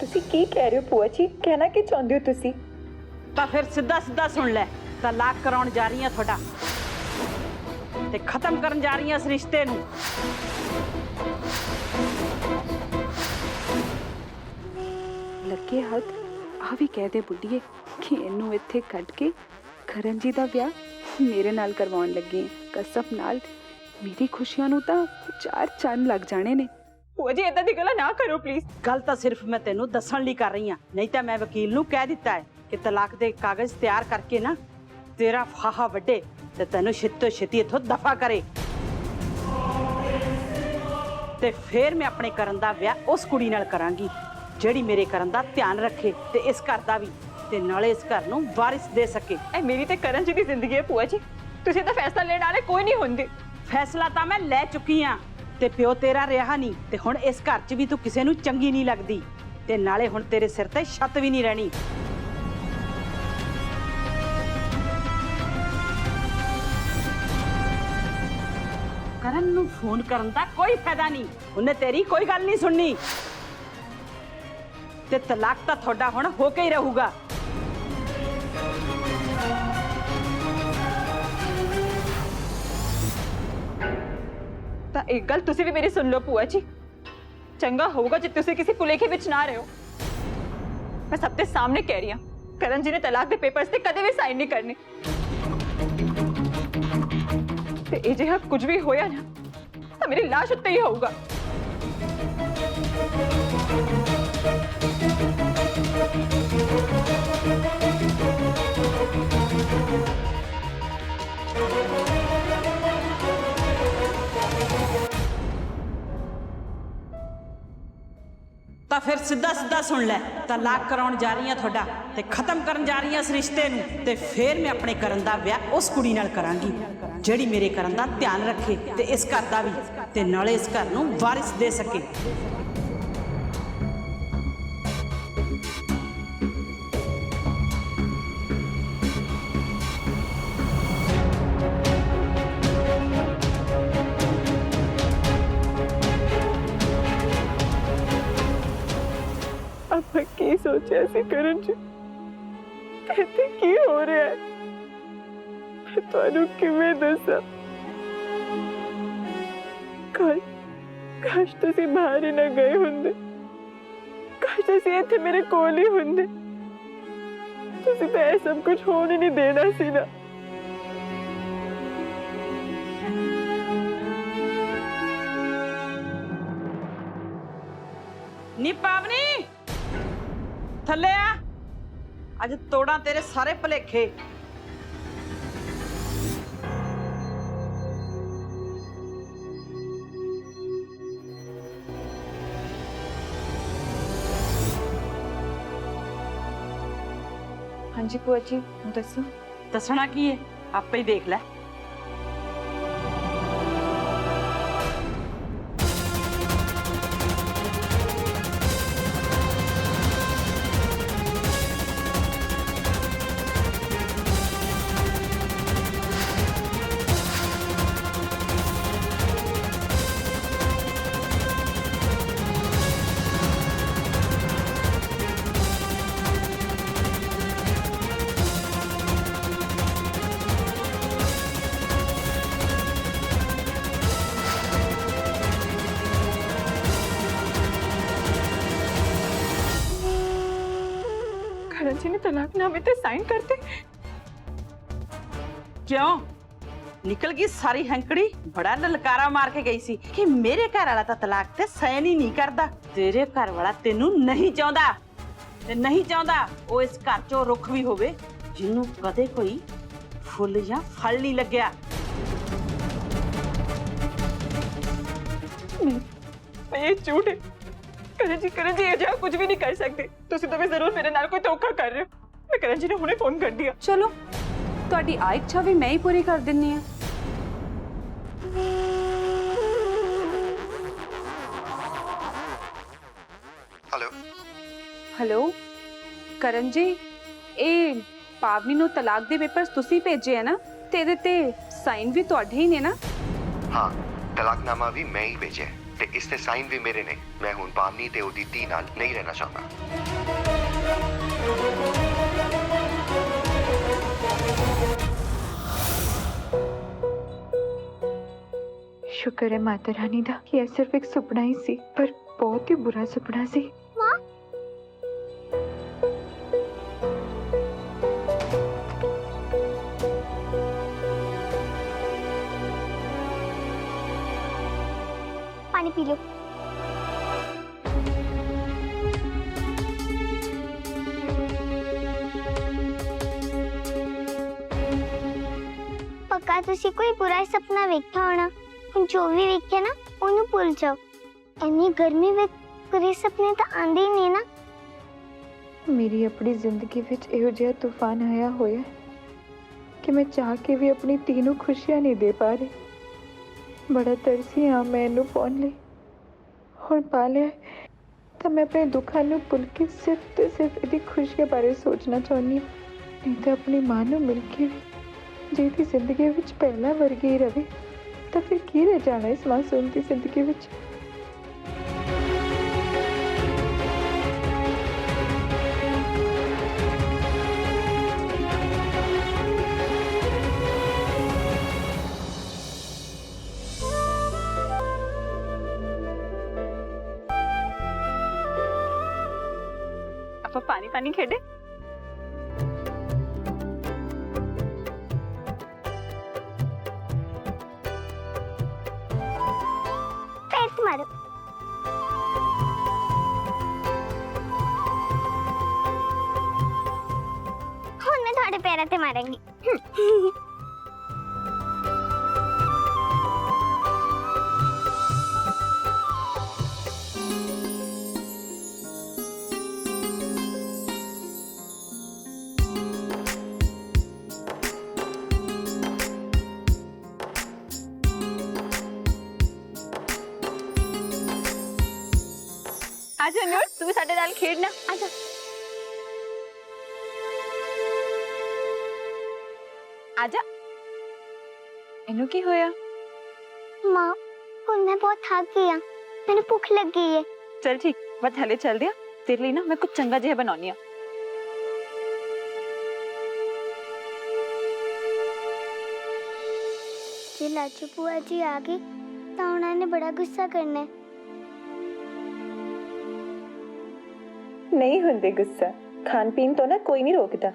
ਤੁਸੀਂ ਕੀ ਕਹਿ ਰਹੇ ਹੋ ਭੂਆ ਜੀ? ਕਹਿਣਾ ਕੀ ਚਾਹੁੰਦੇ ਹੋ ਤੁਸੀਂ? ਤਾਂ ਫਿਰ ਸਿੱਧਾ ਸਿੱਧਾ ਸੁਣ ਲੈ, ਤਲਾਕ ਕਰਾਉਣ ਜਾ ਰਹੀ ਹਾਂ ਤੁਹਾਡਾ ਤੇ ਖਤਮ ਕਰਨ ਜਾ ਰਹੀ ਹਾਂ ਇਸ ਰਿਸ਼ਤੇ ਨੂੰ। ਲੱਗੇ ਹੱਥ ਆ ਵੀ ਕਹਿ ਦੇ ਬੁੱਢੀਏ ਕਿ ਇਹਨੂੰ ਇੱਥੇ ਕੱਢ ਕੇ ਕਰਨ ਜੀ ਦਾ ਵਿਆਹ ਮੇਰੇ ਨਾਲ ਕਰਵਾਉਣ ਲੱਗੀ ਹੈ। ਕਸਮ ਨਾਲ ਮੇਰੀ ਖੁਸ਼ੀਆਂ ਨੂੰ ਤਾਂ 4 ਚੰਨ ਲੱਗ ਜਾਣੇ ਨੇ। ਭੂਆ ਜੀ ਇਦਾਂ ਦੀ ਗੱਲਾਂ ਨਾ ਕਰੋ ਪਲੀਜ਼। ਗੱਲ ਤਾਂ ਸਿਰਫ ਮੈਂ ਤੈਨੂੰ ਦੱਸਣ ਲਈ ਕਰ ਰਹੀ ਹਾਂ, ਨਹੀਂ ਤਾਂ ਮੈਂ ਵਕੀਲ ਨੂੰ ਕਹਿ ਦਿੱਤਾ ਹੈ ਕਿ ਤਲਾਕ ਦੇ ਕਾਗਜ਼ ਤਿਆਰ ਕਰਕੇ ਨਾ ਤੇਰਾ ਫਾਹਾ ਵੱਢੇ ਤੇ ਤੈਨੂੰ ਛੇਤੀ ਛੇਤੀ ਇੱਥੋਂ ਦਫਾ ਕਰੇ। ਤੇ ਫਿਰ ਮੈਂ ਆਪਣੇ ਕਰਨ ਦਾ ਵਿਆਹ ਉਸ ਕੁੜੀ ਨਾਲ ਕਰਾਂਗੀ ਜਿਹੜੀ ਮੇਰੇ ਕਰਨ ਦਾ ਧਿਆਨ ਰੱਖੇ ਤੇ ਇਸ ਘਰ ਦਾ ਵੀ, ਤੇ ਨਾਲੇ ਇਸ ਘਰ ਨੂੰ ਵਾਰਿਸ ਦੇ ਸਕੇ। ਇਹ ਮੇਰੀ ਤੇ ਕਰਨ ਜੀ ਦੀ ਜ਼ਿੰਦਗੀ ਹੈ ਭੂਆ ਜੀ, ਤੁਸੀਂ ਤਾਂ ਫੈਸਲਾ ਲੈਣ ਵਾਲੇ ਕੋਈ ਨਹੀਂ ਹੁੰਦੇ। ਫੈਸਲਾ ਤਾਂ ਮੈਂ ਲੈ ਚੁੱਕੀ ਹਾਂ ਤੇ ਪਿਓ ਤੇਰਾ ਰਿਹਾ ਨਹੀਂ, ਤੇ ਹੁਣ ਇਸ ਘਰ 'ਚ ਵੀ ਤੂੰ ਕਿਸੇ ਨੂੰ ਚੰਗੀ ਨਹੀਂ ਲੱਗਦੀ, ਤੇ ਨਾਲੇ ਹੁਣ ਤੇਰੇ ਸਿਰ ਤੇ ਛੱਤ ਵੀ ਨਹੀਂ ਰਹਿਣੀ। ਕਰਨ ਨੂੰ ਫੋਨ ਕਰਨ ਦਾ ਕੋਈ ਫਾਇਦਾ ਨਹੀਂ, ਉਹਨੇ ਤੇਰੀ ਕੋਈ ਗੱਲ ਨਹੀਂ ਸੁਣਨੀ, ਤੇ ਤਲਾਕ ਤਾਂ ਤੁਹਾਡਾ ਹੁਣ ਹੋ ਕੇ ਹੀ ਰਹੂਗਾ। ਤਾਂ ਇੱਕ ਗੱਲ ਤੁਸੀਂ ਵੀ ਮੇਰੀ ਸੁਣ ਲਓ ਭੂਆ ਜੀ, ਚੰਗਾ ਹੋਊਗਾ ਜੇ ਤੁਸੀਂ ਕਿਸੇ ਭੁਲੇਖੇ ਵਿੱਚ ਨਾ ਰਹੋ। ਮੈਂ ਸਭ ਦੇ ਸਾਹਮਣੇ ਕਹਿ ਰਹੀ ਹਾਂ, ਕਰਨ ਜੀ ਨੇ ਤਲਾਕ ਦੇ ਪੇਪਰਸ ਤੇ ਕਦੇ ਵੀ ਸਾਈਨ ਨਹੀਂ ਕਰਨੇ। ਤੇ ਇਹ ਜਿਹਾ ਕੁਝ ਵੀ ਹੋਇਆ ਨਾ ਤਾਂ ਮੇਰੀ ਲਾਸ਼ ਉੱਤੇ ਹੀ ਹੋਊਗਾ। ਤਾਂ ਫਿਰ ਸਿੱਧਾ ਸਿੱਧਾ ਸੁਣ ਲੈ, ਤਲਾਕ ਕਰਾਉਣ ਜਾ ਰਹੀ ਹਾਂ ਤੁਹਾਡਾ ਤੇ ਖਤਮ ਕਰਨ ਜਾ ਰਹੀ ਹਾਂ ਇਸ ਰਿਸ਼ਤੇ ਨੂੰ, ਤੇ ਫਿਰ ਮੈਂ ਆਪਣੇ ਕਰਨ ਦਾ ਵਿਆਹ ਉਸ ਕੁੜੀ ਨਾਲ ਕਰਾਂਗੀ ਜਿਹੜੀ ਮੇਰੇ ਕਰਨ ਦਾ ਧਿਆਨ ਰੱਖੇ ਤੇ ਇਸ ਘਰ ਦਾ ਵੀ, ਤੇ ਨਾਲੇ ਇਸ ਘਰ ਨੂੰ ਵਾਰਿਸ ਦੇ ਸਕੇ। ਆਪਾਂ ਕੀ ਸੋਚਿਆ ਸੀ ਕਰਨ ਜੀ? ਇੱਥੇ ਕੀ ਹੋ ਰਿਹਾ ਹੈ? ਮੈਂ ਤੁਹਾਨੂੰ ਕਿਵੇਂ ਦੱਸਾਂ? ਕਾਸ਼ ਤੁਸੀਂ ਬਾਹਰ ਹੀ ਨਾ ਗਏ ਹੁੰਦੇ, ਕਾਸ਼ ਤੁਸੀਂ ਇੱਥੇ ਮੇਰੇ ਕੋਲ ਹੀ ਹੁੰਦੇ। ਤੁਸੀਂ ਤਾਂ ਇਹ ਸਭ ਕੁਝ ਹੋਣ ਹੀ ਨਹੀਂ ਦੇਣਾ ਸੀ ਨਾ। ਨੀ ਪਾਵਨੀ, ਥੱਲੇ ਆ, ਅੱਜ ਤੋੜਾਂ ਤੇਰੇ ਸਾਰੇ ਭੁਲੇਖੇ। ਹਾਂਜੀ ਭੂਆ ਜੀ ਦੱਸੋ। ਦੱਸਣਾ ਕੀ ਹੈ, ਆਪੇ ਹੀ ਦੇਖ ਲੈ। ਕਰਨ जी ने तलाकनामे पे साइन करते। क्यों निकल गई सारी हैंकड़ी? बड़ा ललकारा मार के गई सी कि मेरे घर वाला तो तलाक ते साइन ही नहीं करता। तेरे घर वाला तेनू नहीं चाहता ते नहीं चाहता वो इस घर चो रुख भी होवे जिन्नू कदे कोई फुल या फल नहीं लग्या। ये झूठ है। करण जी ये जहाँ कुछ भी नहीं कर सकते। तुसी तो भी जरूर मेरे नाल कोई धोखा कर रहे हो। मैं करण जी ने हुणे फोन कर दिया। चलो ਤੁਹਾਡੀ ਆ ਇੱਛਾ ਵੀ ਮੈਂ ਹੀ ਪੂਰੀ ਕਰ ਦਿੰਨੀ ਆ। हेलो हेलो ਕਰਨ ਜੀ, ਇਹ ਪਾਵਨੀ ਨੂੰ ਤਲਾਕ ਦੇ ਪੇਪਰਸ ਤੁਸੀਂ ਭੇਜੇ ਆ ਨਾ, ਤੇ ਇਹਦੇ ਤੇ ਸਾਈਨ ਵੀ ਤੁਹਾਡੇ ਹੀ ਨੇ ਨਾ? हाँ तलाकनामा भी मैं ही भेजा है ते इस ते साइन भी मेरे ने। मैं हुण पावनी ते ओदी धी नाल नहीं रहना चाहता। शुक्र है माता रानी दा कि यह सिर्फ एक सुपना ही सी, पर बहुत ही बुरा सुपना सी। पानी पी लो। पक्का तुसी कोई बुरा सपना वेख्या होना। ਹੁਣ ਜੋ ਵੀ ਵੇਖਿਆ ਨਾ ਉਹਨੂੰ ਭੁੱਲ ਜਾਓ। ਇੰਨੀ ਗਰਮੀ ਵਿੱਚ ਬੁਰੇ ਸੁਪਨੇ ਤਾਂ ਆਉਂਦੇ ਹੀ ਨਹੀਂ ਨਾ। मेरी अपनी जिंदगी विच इहो जिहा तूफान आया होया कि मैं चाह के भी अपनी धी नूं खुशियां नहीं दे पा रही। बड़ा तरसी हाँ मैं इहनूं पाउण लई। हुण पा लिया तो मैं अपने दुखां नूं भुੱਲ के सिर्फ ते सिर्फ इहदी खुशियां बारे सोचना चाहुंदी हां। नहीं तो अपनी मां नूं मिल के भी जे इहदी जिंदगी विच पहला वर्गी ही रहे तो फिर की रह जाना इस मासूम की जिंदगी विच। ਆਪਾਂ ਪਾਣੀ ਪਾਣੀ ਖੇਡੇ। पैर तो मारो। ਹੁਣ ਮੈਂ ਤੁਹਾਡੇ ਪੈਰਾਂ ਤੇ ਮਾਰਾਂਗੀ। ਆਜਾ ਨੂਰ ਤੂੰ ਵੀ ਸਾਡੇ ਨਾਲ ਖੇਡਣਾ। ਆਜਾ ਆਜਾ। ਇਹਨੂੰ ਕੀ ਹੋਇਆ? ਮਾਂ ਹੁਣ ਮੈਂ ਬਹੁਤ ਥੱਕ ਗਈ ਹਾਂ। ਮੈਨੂੰ ਭੁੱਖ ਲੱਗੀ ਹੈ। चल ठीक मैं थले चल दिया तेरे लिए ना मैं कुछ चंगा जिहा बनानी आ। जे लाचू बुआ जी आ गई तो उन्होंने बड़ा गुस्सा करना है। नहीं हुंदे गुस्सा, खान पीन तो ना कोई नहीं रोकता।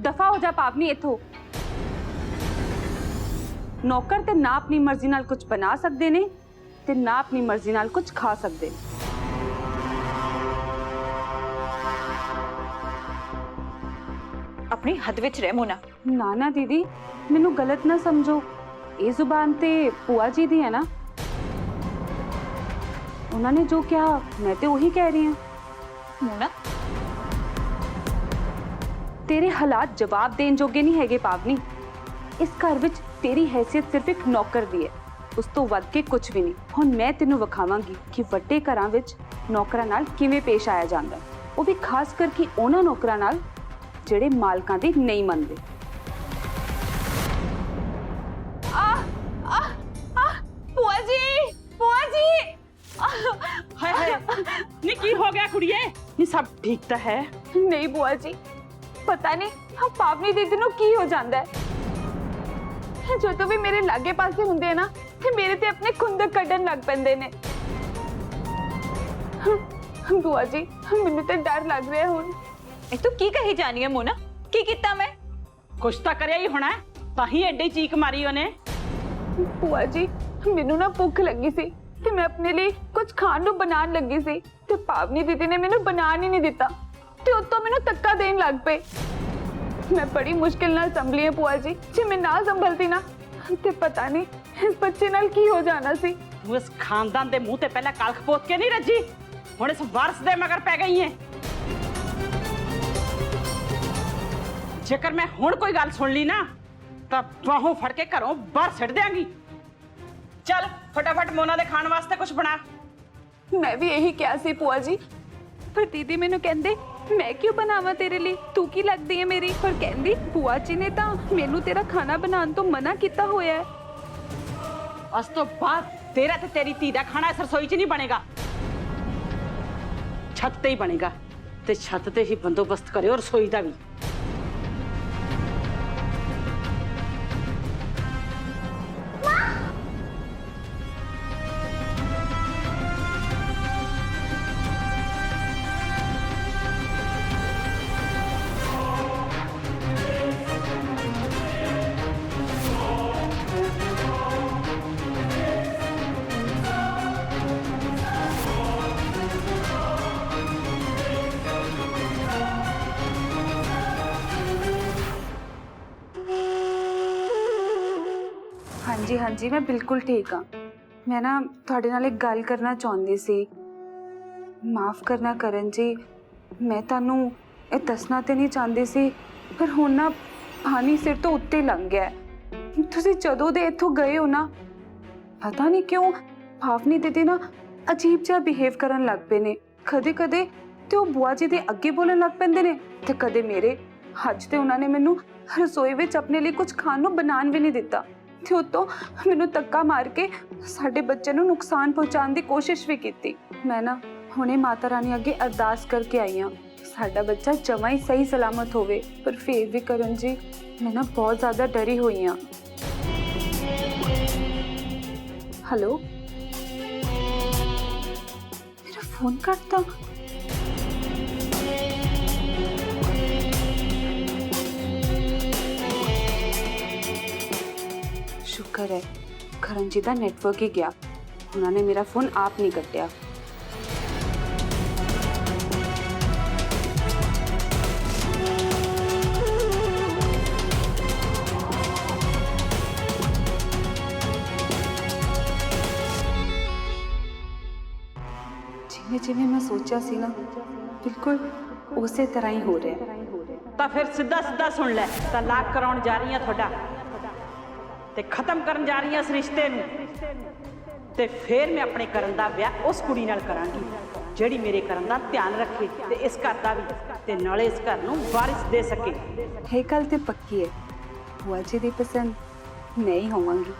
दफा हो जा पावनी इथों। नौकर ते ना अपनी मर्जी नाल कुछ बना सकते ने ते ना अपनी मर्जी नाल कुछ खा सकते। अपनी हद विच रह मोना। ना ना दीदी मैनू गलत ना समझो, ये जुबान ते बुआ जी दी है ना। उन्होंने जो कहा मैं तो वही कह रही हूँ। मोना तेरे हालात जवाब देन जोगे नहीं हैगे पावनी। इस घर विच तेरी हैसियत सिर्फ एक नौकर दी है, उस तो वध के कुछ भी नहीं। हुण मैं तेनू विखावांगी कि वड्डे घरां विच नौकरां नाल किवें पेश आया जांदा है, वो भी खास करके उन्हां नौकरां नाल ਜਿਹੜੇ ਮਾਲਕਾਂ ਦੀ ਨਹੀਂ ਮੰਨਦੇ। बुआ जी हाय हाय नी की हो गया कुड़िए? नी सब ठीक तो है? नहीं बुआ जी पता नहीं हम पावनी दीदी नू की हो जांदा है। जो तो भी मेरे लागे पासे हुंदे है ना ते मेरे ते अपने खुंदक कड्डन लग पैंदे ने। बुआ जी मैनू ते डर लग रहा है हुण। ए तू की कही जानी है मोना? की कीता मैं? कुछ तो करया ही होना, ताही एडी चीक मारी ओने। बुआ जी मैनू ना भुख लगी सी ते मैं अपने लिए कुछ खाण नू बनान लगी सी ते पावनी दीदी ने मैनू बनान ही नहीं दिता ते उत्तों मैनू धक्का देन लग पे। मैं बड़ी मुश्किल नाल संभली है बुआ जी। जे मैं ना संभलती ना ते पता नहीं इस बच्चे नाल की हो जाना सी। तू इस खानदान दे मुंह ते पहले कलख पोत के नहीं रजी, हुण इस वारस दे मगर पै गई है। जेकर मैं हुण कोई गल सुन ली ना तां बाहों फड़ के घरों बाहर सिट देंगी। चल फटाफट मोना दे खाण वास्ते कुछ बना। मैं भी यही क्या सी बुआ जी, पर दीदी मैनू कहंदे मैं क्यों बनावा तेरे लिए, तू की लगदी है मेरी। पर कहंदी बुआ जी ने तां मैनू तेरा खाना बनाने तो मना किया होया है। ਉਸ ਤੋਂ ਬਾਅਦ ਤੇਰਾ ਤੇ ਤੇਰੀ ਧੀ ਦਾ ਖਾਣਾ ਇਸ ਰਸੋਈ 'ਚ ਨਹੀਂ ਬਣੇਗਾ, ਛੱਤ ਤੇ ਹੀ ਬਣੇਗਾ, ਤੇ ਛੱਤ ਤੇ ਹੀ ਬੰਦੋਬਸਤ ਕਰਿਓ ਰਸੋਈ ਦਾ ਵੀ। ਹਾਂਜੀ ਹਾਂਜੀ ਮੈਂ ਬਿਲਕੁਲ ਠੀਕ ਹਾਂ। ਮੈਂ ਨਾ ਤੁਹਾਡੇ ਨਾਲ ਇੱਕ ਗੱਲ ਕਰਨਾ ਚਾਹੁੰਦੀ ਸੀ। ਮਾਫ ਕਰਨਾ ਕਰਨ ਜੀ, ਮੈਂ ਤੁਹਾਨੂੰ ਇਹ ਦੱਸਣਾ ਤੇ ਨਹੀਂ ਚਾਹੁੰਦੀ ਸੀ, ਪਰ ਹੁਣ ਨਾ ਪਾਣੀ ਸਿਰ ਤੋਂ ਉੱਤੇ ਲੰਘ ਗਿਆ ਹੈ। ਤੁਸੀਂ ਜਦੋਂ ਦੇ ਇੱਥੋਂ ਗਏ ਹੋ ਨਾ, ਪਤਾ ਨਹੀਂ ਕਿਉਂ ਭਾਵਨੀ ਦੀਦੀ ਨਾ ਅਜੀਬ ਜਿਹਾ ਬਿਹੇਵ ਕਰਨ ਲੱਗ ਪਏ ਨੇ। ਕਦੇ ਕਦੇ ਤੇ ਉਹ ਬੁਆ ਜੀ ਦੇ ਅੱਗੇ ਬੋਲਣ ਲੱਗ ਪੈਂਦੇ ਨੇ ਤੇ ਕਦੇ ਮੇਰੇ। ਅੱਜ ਤੇ ਉਹਨਾਂ ਨੇ ਮੈਨੂੰ ਰਸੋਈ ਵਿੱਚ ਆਪਣੇ ਲਈ ਕੁਝ ਖਾਣ ਨੂੰ ਬਣਾਉਣ ਵੀ ਨਹੀਂ ਦਿੱਤਾ ਤੇ ਉਤੋਂ ਮੈਨੂੰ ਧੱਕਾ ਮਾਰ ਕੇ ਸਾਡੇ ਬੱਚੇ ਨੂੰ ਨੁਕਸਾਨ ਪਹੁੰਚਾਉਣ ਦੀ ਕੋਸ਼ਿਸ਼ ਵੀ ਕੀਤੀ। ਮੈਂ ਨਾ ਹੁਣੇ ਮਾਤਾ ਰਾਣੀ ਅੱਗੇ ਅਰਦਾਸ ਕਰਕੇ ਆਈ ਹਾਂ, ਸਾਡਾ ਬੱਚਾ ਜਮਾਂ ਹੀ ਸਹੀ ਸਲਾਮਤ ਹੋਵੇ। ਪਰ ਫਿਰ ਵੀ ਕਰਨ ਜੀ, ਮੈਂ ਨਾ ਬਹੁਤ ਜ਼ਿਆਦਾ ਡਰੀ ਹੋਈ ਹਾਂ। हेलो, मेरा फोन करता। शुक्र है करण जी का नेटवर्क ही गया, उन्होंने मेरा फोन आप नहीं कटिया। जिमें जिमें मैं सोचा सी ना, बिल्कुल उसे तरह ही हो रहा है। ਤਾਂ ਫਿਰ ਸਿੱਧਾ ਸਿੱਧਾ ਸੁਣ ਲੈ, ਤਲਾਕ ਕਰਾਉਣ ਜਾ ਰਹੀ ਆ ਤੁਹਾਡਾ ਤੇ ਖਤਮ ਕਰਨ ਜਾ ਰਹੀ ਆ ਇਸ ਰਿਸ਼ਤੇ ਨੂੰ, ਤੇ ਫਿਰ ਮੈਂ ਆਪਣੇ ਕਰਨ ਦਾ ਵਿਆਹ ਉਸ ਕੁੜੀ ਨਾਲ ਕਰਾਂਗੀ ਜਿਹੜੀ ਮੇਰੇ ਕਰਨ ਦਾ ਧਿਆਨ ਰੱਖੇ ਤੇ ਇਸ ਘਰ ਦਾ ਵੀ, ਤੇ ਨਾਲੇ ਇਸ ਘਰ ਨੂੰ ਵਾਰਿਸ ਦੇ ਸਕੇ। ये गल तो पक्की है, बुआ जी की पसंद मैं ही होवांगी।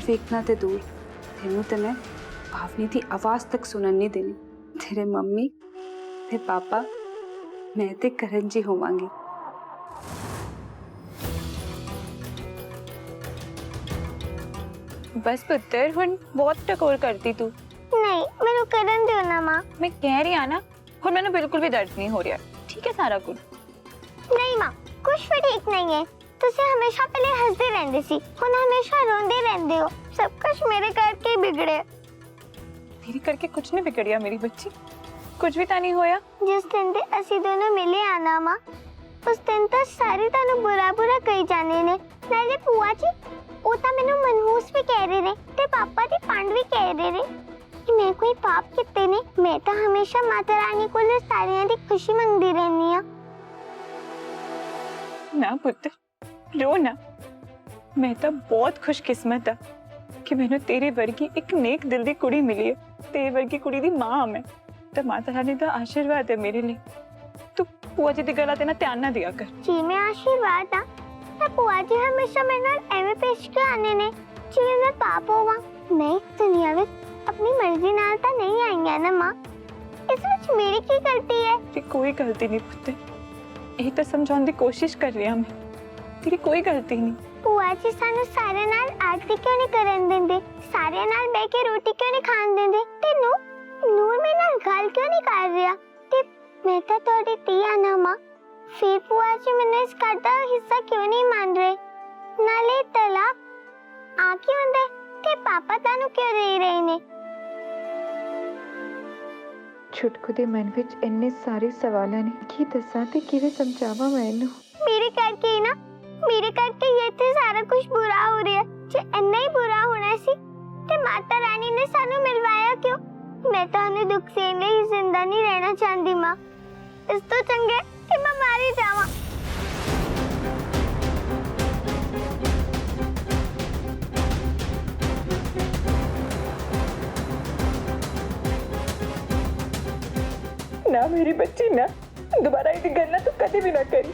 वेखना ते दूर, तेनू ते मैं भावनी की आवाज तक सुनन नहीं देनी। तेरे मम्मी ते पापा, मैं ते करण जी होवांगी। बस पुत्र, हुण बहुत टकोर करती तू। नहीं मैनू करन दियो ना मां। मैं कह रही हाँ ना, हुण मैनू बिल्कुल भी दर्द नहीं हो रहा। ठीक है सारा कुछ? नहीं मां, कुछ भी ठीक नहीं है। तुसी हमेशा पहले हंसदे रहंदे सी, हुण हमेशा रोंदे रहंदे हो। सब कुछ मेरे करके ही बिगड़े। मेरे करके कुछ नहीं बिगड़िया मेरी बच्ची, कुछ भी ता नहीं होया। जिस दिन ते असी दोनों मिले आना मां, उस दिन तो सारे तानू बुरा बुरा कही जाने ने। नाले पुआ जी ओ ता मैनू मनहूस भी कह रहे ने ते पापा दी पांड भी कह रहे ने कि मैं कोई पाप किते ने। मैं तो हमेशा माता रानी कोल सारियां दी खुशी मंगदी रहनी आ। ना पुत्र रो ना, मैं तो बहुत खुशकिस्मत हाँ कि मैनू तेरे वर्गी एक नेक दिल दी कुड़ी मिली है। तेरे वर्गी कुड़ी दी मां मैं तो माता रानी का आशीर्वाद है मेरे लिए। ਭੂਆ ਜੀ ਦੀ ਗੱਲਾਂ ਤੇ ਨਾ ਧਿਆਨ ਨਾ ਦਿਆ ਕਰ। ਜਿਵੇਂ ਆਸ਼ੀਰਵਾਦ ਆ ਤਾਂ ਭੂਆ ਜੀ ਹਮੇਸ਼ਾ ਮੇਰੇ ਨਾਲ ਐਵੇਂ ਪੇਸ਼ ਕਿਉਂ ਆਉਂਦੇ ਨੇ ਜਿਵੇਂ ਮੈਂ ਪਾਪ ਹੋਵਾਂ। ਨਹੀਂ, ਦੁਨੀਆ ਵਿੱਚ ਆਪਣੀ ਮਰਜ਼ੀ ਨਾਲ ਤਾਂ ਨਹੀਂ ਆਈਆਂ ਨਾ ਮਾਂ, ਇਸ ਵਿੱਚ ਮੇਰੀ ਕੀ ਗਲਤੀ ਹੈ? ਤੇ ਕੋਈ ਗਲਤੀ ਨਹੀਂ ਪੁੱਤ, ਇਹ ਤਾਂ ਸਮਝਾਉਣ ਦੀ ਕੋਸ਼ਿਸ਼ ਕਰ ਰਹੀ ਹਾਂ ਮੈਂ, ਤੇਰੀ ਕੋਈ ਗਲਤੀ ਨਹੀਂ। ਭੂਆ ਜੀ ਸਾਨੂੰ ਸਾਰਿਆਂ ਨਾਲ ਆਰਤੀ ਕਿਉਂ ਨਹੀਂ ਕਰਨ ਦਿੰਦੇ? ਸਾਰਿਆਂ ਨਾਲ ਬਹਿ ਕੇ ਰੋਟੀ ਕਿਉਂ ਨਹੀਂ ਖਾਣ ਦਿੰਦੇ? ਤੇ ਨੂਰ ਮੇਰੇ ਨਾਲ ਗੱਲ ਕਿਉਂ ਨਹੀਂ ਕਰ ਰਿਹਾ? ਤੇ ਮੈਂ ਤਾਂ ਤੁਹਾਡੀ ਧੀ ਆ ਨਾ ਮਾਂ, ਫਿਰ ਭੂਆ ਜੀ ਮੈਨੂੰ ਇਸ ਘਰ ਦਾ ਹਿੱਸਾ ਕਿਉਂ ਨਹੀਂ ਮੰਨ ਰਹੇ? ਨਾਲੇ ਤਲਾਕ ਆ ਕਿਉਂ ਹੁੰਦਾ ਤੇ ਪਾਪਾ ਤੁਹਾਨੂੰ ਕਿਉਂ ਦੇ ਰਹੇ ਨੇ? ਛੁਟਕੂ ਦੇ ਮਨ ਵਿੱਚ ਇੰਨੇ ਸਾਰੇ ਸਵਾਲਾਂ ਨੇ, ਕੀ ਦੱਸਾਂ ਤੇ ਕਿਵੇਂ ਸਮਝਾਵਾਂ ਮੈਂ ਇਹਨੂੰ। ਮੇਰੇ ਕਰਕੇ ਹੀ ਨਾ, ਮੇਰੇ ਕਰਕੇ ਹੀ ਇੱਥੇ ਸਾਰਾ ਕੁਝ ਬੁਰਾ ਹੋ ਰਿਹਾ। ਜੇ ਇੰਨਾ ਹੀ ਬੁਰਾ ਹੋਣਾ ਸੀ ਤੇ ਮਾਤਾ ਰਾਣੀ ਨੇ ਸਾਨੂੰ ਮਿਲਵਾਇਆ ਕਿਉਂ? ਮੈਂ ਤੁਹਾਨੂੰ ਦੁੱਖ ਸਹਿਣ ਲਈ ਜ਼ਿੰਦਾ ਨਹੀਂ ਰਹਿਣਾ ਚਾਹੁੰਦੀ ਮਾਂ, ਇਸ ਤੋਂ ਚੰਗੇ ਕਿ ਮੈਂ ਮਾਰੀ ਜਾਵਾਂ। ਨਾ ਮੇਰੀ ਬੱਚੀ ਨਾ, ਦੁਬਾਰਾ ਇਹ ਗੱਲ ਨਾ ਤੂੰ ਕਦੇ ਵੀ ਨਾ ਕਰੀ।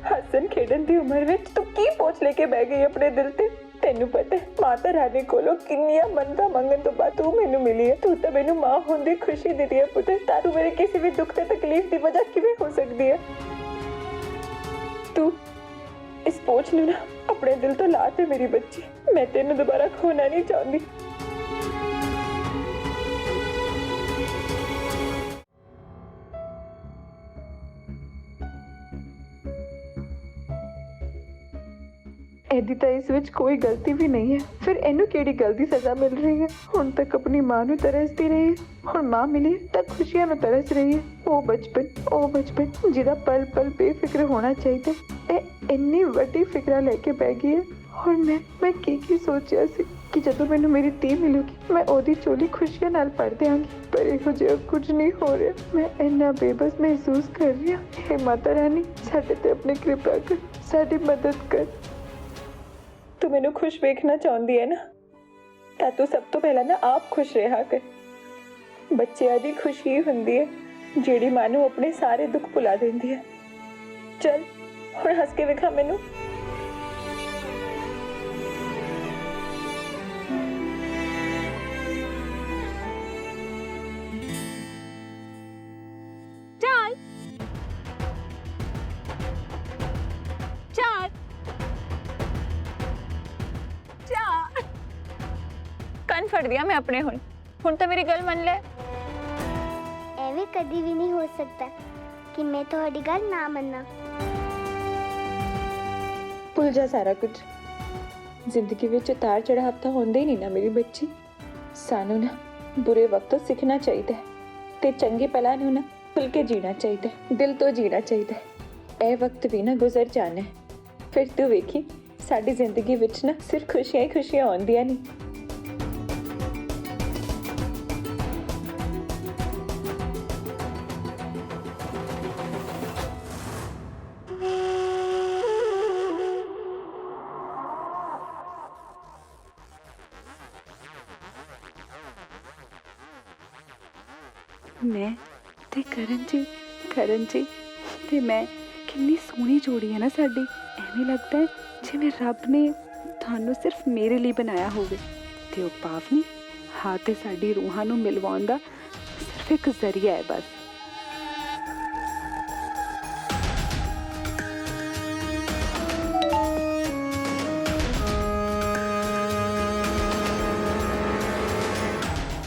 ਹੱਸਣ ਖੇਡਣ ਦੀ ਉਮਰ ਵਿੱਚ ਤੂੰ ਕੀ ਪੋਚ ਲੈ ਕੇ ਬਹਿ ਗਈ ਆਪਣੇ ਦਿਲ ਤੇ? ਤੈਨੂੰ ਪਤਾ ਹੈ ਮਾਤਾ ਰਾਣੀ ਕੋਲੋਂ ਕਿੰਨੀਆਂ ਮੰਨਤਾਂ ਮੰਗਣ ਤੋਂ ਬਾਅਦ ਤੂੰ ਮੈਨੂੰ ਮਿਲੀ ਹੈ। ਤੂੰ ਤਾਂ ਮੈਨੂੰ ਮਾਂ ਹੋਣ ਦੀ ਖੁਸ਼ੀ ਦਿੱਤੀ ਹੈ ਪੁੱਤ, ਤਾਂ ਤੂੰ ਮੇਰੇ ਕਿਸੇ ਵੀ ਦੁੱਖ ਤੇ ਤਕਲੀਫ ਦੀ ਵਜ੍ਹਾ ਕਿਵੇਂ ਹੋ ਸਕਦੀ ਹੈ? ਤੂੰ ਇਸ ਪੋਚ ਨੂੰ ਨਾ ਆਪਣੇ ਦਿਲ ਤੋਂ ਲਾ ਤੇ ਮੇਰੀ ਬੱਚੀ, ਮੈਂ ਤੈਨੂੰ ਦੁਬਾਰਾ ਖੋਣਾ ਨਹੀਂ ਚਾਹੁੰਦੀ। ਇਹਦੀ ਤਾਂ ਇਸ ਵਿੱਚ ਕੋਈ ਗਲਤੀ ਵੀ ਨਹੀਂ ਹੈ, ਫਿਰ ਇਹਨੂੰ ਕਿਹੜੀ ਗੱਲ ਦੀ ਸਜ਼ਾ ਮਿਲ ਰਹੀ ਹੈ? ਹੁਣ ਤੱਕ ਆਪਣੀ ਮਾਂ ਨੂੰ ਤਰਸਦੀ ਰਹੀ ਹੈ, ਹੁਣ ਮਾਂ ਮਿਲੀ ਤਾਂ ਖੁਸ਼ੀਆਂ ਨੂੰ ਤਰਸ ਰਹੀ ਹੈ। ਉਹ ਬਚਪਨ ਜਿਹਦਾ ਪਲ ਪਲ ਬੇਫਿਕਰ ਹੋਣਾ ਚਾਹੀਦਾ, ਇਹ ਇੰਨੀ ਵੱਡੀ ਫਿਕਰਾਂ ਲੈ ਕੇ ਬਹਿ ਗਈ ਹੈ। ਹੁਣ ਮੈਂ ਕੀ ਸੋਚਿਆ ਸੀ ਕਿ ਜਦੋਂ ਮੈਨੂੰ ਮੇਰੀ ਧੀ ਮਿਲੂਗੀ ਮੈਂ ਉਹਦੀ ਝੋਲੀ ਖੁਸ਼ੀਆਂ ਨਾਲ ਭਰ ਦਿਆਂਗੀ, ਪਰ ਇਹੋ ਜਿਹਾ ਕੁਝ ਨਹੀਂ ਹੋ ਰਿਹਾ। ਮੈਂ ਇੰਨਾ ਬੇਬਸ ਮਹਿਸੂਸ ਕਰ ਰਹੀ ਹਾਂ। ਹੇ ਮਾਤਾ ਰਾਣੀ, ਸਾਡੇ ਤੇ ਆਪਣੀ ਕਿਰਪਾ ਕਰ, ਸਾਡੀ ਮਦਦ ਕਰ। ਤੂੰ ਮੈਨੂੰ ਖੁਸ਼ ਵੇਖਣਾ ਚਾਹੁੰਦੀ ਹੈ ਨਾ, ਤਾਂ ਤੂੰ ਸਭ ਤੋਂ ਪਹਿਲਾਂ ਨਾ ਆਪ ਖੁਸ਼ ਰਿਹਾ ਕਰ। ਬੱਚਿਆਂ ਦੀ ਖੁਸ਼ੀ ਹੁੰਦੀ ਹੈ ਜਿਹੜੀ ਮਾਂ ਨੂੰ ਆਪਣੇ ਸਾਰੇ ਦੁੱਖ ਭੁਲਾ ਦਿੰਦੀ ਹੈ। ਚੱਲ ਹੁਣ ਹੱਸ ਕੇ ਵੇਖਾ ਮੈਨੂੰ। ਚੱਲ ਚੱਲ ਕੰਨ ਫੜ ਦਿਆ ਮੈਂ ਆਪਣੇ। ਹੁਣ ਤਾਂ ਮੇਰੀ ਗੱਲ ਮੰਨ ਲੈ। ਐਵੇਂ ਕਦੀ ਵੀ ਨਹੀਂ ਹੋ ਸਕਦਾ ਕਿ ਮੈਂ ਤੁਹਾਡੀ ਗੱਲ ਨਾ ਮੰਨਾਂ। ਭੁੱਲ ਜਾ ਸਾਰਾ ਕੁਝ। ਜ਼ਿੰਦਗੀ ਵਿੱਚ ਉਤਾਰ ਚੜ੍ਹਾਵ ਤਾਂ ਹੁੰਦੇ ਹੀ ਨਹੀਂ ਨਾ ਮੇਰੀ ਬੱਚੀ। ਸਾਨੂੰ ਨਾ ਬੁਰੇ ਵਕਤ ਤੋਂ ਸਿੱਖਣਾ ਚਾਹੀਦਾ ਹੈ ਤੇ ਚੰਗੇ ਪਲਾਂ ਨੂੰ ਨਾ ਖੁੱਲ ਕੇ ਜੀਣਾ ਚਾਹੀਦਾ ਹੈ, ਦਿਲ ਤੋਂ ਜੀਣਾ ਚਾਹੀਦਾ ਹੈ। ਇਹ ਵਕਤ ਵੀ ਨਾ ਗੁਜ਼ਰ ਜਾਣਾ ਹੈ, ਫਿਰ ਤੂੰ ਵੇਖੀ ਸਾਡੀ ਜ਼ਿੰਦਗੀ ਵਿੱਚ ਨਾ ਸਿਰਫ ਖੁਸ਼ੀਆਂ ਹੀ ਖੁਸ਼ੀਆਂ ਆਉਂਦੀਆਂ ਨਹੀਂ। ਮੈਂ ਤੇ ਕਰਨ ਜੀ ਤੇ ਮੈਂ ਕਿੰਨੀ ਸੋਹਣੀ ਜੋੜੀ ਹੈ ਨਾ ਸਾਡੀ। ਐਵੇਂ ਲੱਗਦਾ ਹੈ ਜਿਵੇਂ ਰੱਬ ਨੇ ਤੁਹਾਨੂੰ ਸਿਰਫ ਮੇਰੇ ਲਈ ਬਣਾਇਆ ਹੋਵੇ ਤੇ ਉਹ ਪਾਵਨੀ ਹਾਂ ਤੇ ਸਾਡੀ ਰੂਹਾਂ ਨੂੰ ਮਿਲਵਾਉਣ ਦਾ ਸਿਰਫ ਇੱਕ ਜ਼ਰੀਆ ਹੈ ਬਸ।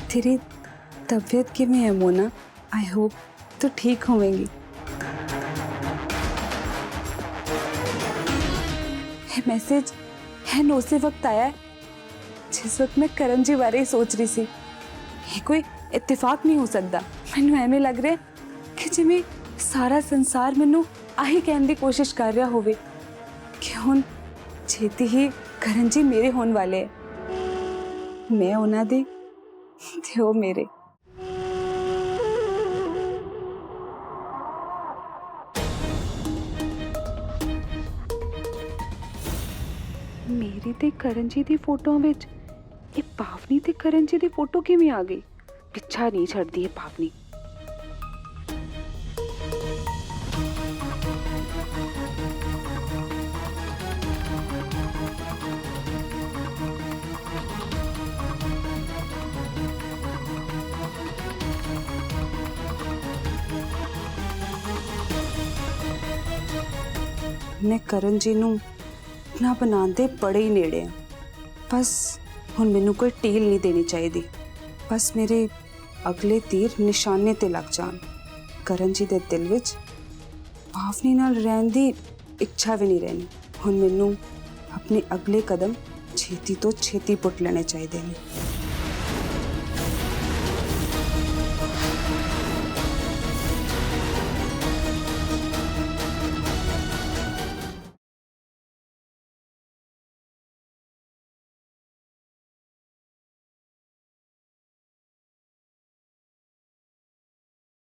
तेरी तबीयत किवें है मोना? आई होप तू ठीक होवेंगी। ये मैसेज है नो उसी वक्त आया है जिस वक्त मैं करण जी बारे ही सोच रही सी। ये कोई इत्तेफाक नहीं हो सकता। मैनू एवें लग रहा है कि जिवें सारा संसार मैनू आही कहने की कोशिश कर रहा होवे कि हुण छेती ही करण जी मेरे होने वाले है। मैं उन्हां दी ते ओ मेरे। मेरी ते करण जी दी फोटो विच ये पावनी ते करण जी दी फोटो किवें आ गई? पिछा नहीं छड़दी है पावनी। मैं करण जी ਨੂੰ अपना ਬਣਾਉਣ ਦੇ ਬੜੇ ਹੀ ਨੇੜੇ ਆ। ਬਸ ਹੁਣ ਮੈਨੂੰ ਕੋਈ ਢੀਲ ਨਹੀਂ ਦੇਣੀ ਚਾਹੀਦੀ। ਬਸ ਮੇਰੇ ਅਗਲੇ ਤੀਰ ਨਿਸ਼ਾਨੇ ਤੇ ਲੱਗ ਜਾਣ। ਕਰਨ ਜੀ ਦੇ ਦਿਲ ਵਿੱਚ ਭਾਵਨੀ ਨਾਲ ਰਹਿਣ ਦੀ ਇੱਛਾ ਵੀ ਨਹੀਂ ਰਹਿਣੀ। ਹੁਣ ਮੈਨੂੰ ਆਪਣੇ ਅਗਲੇ ਕਦਮ ਛੇਤੀ ਤੋਂ ਛੇਤੀ ਪੁੱਟ ਲੈਣੇ ਚਾਹੀਦੇ ਨੇ।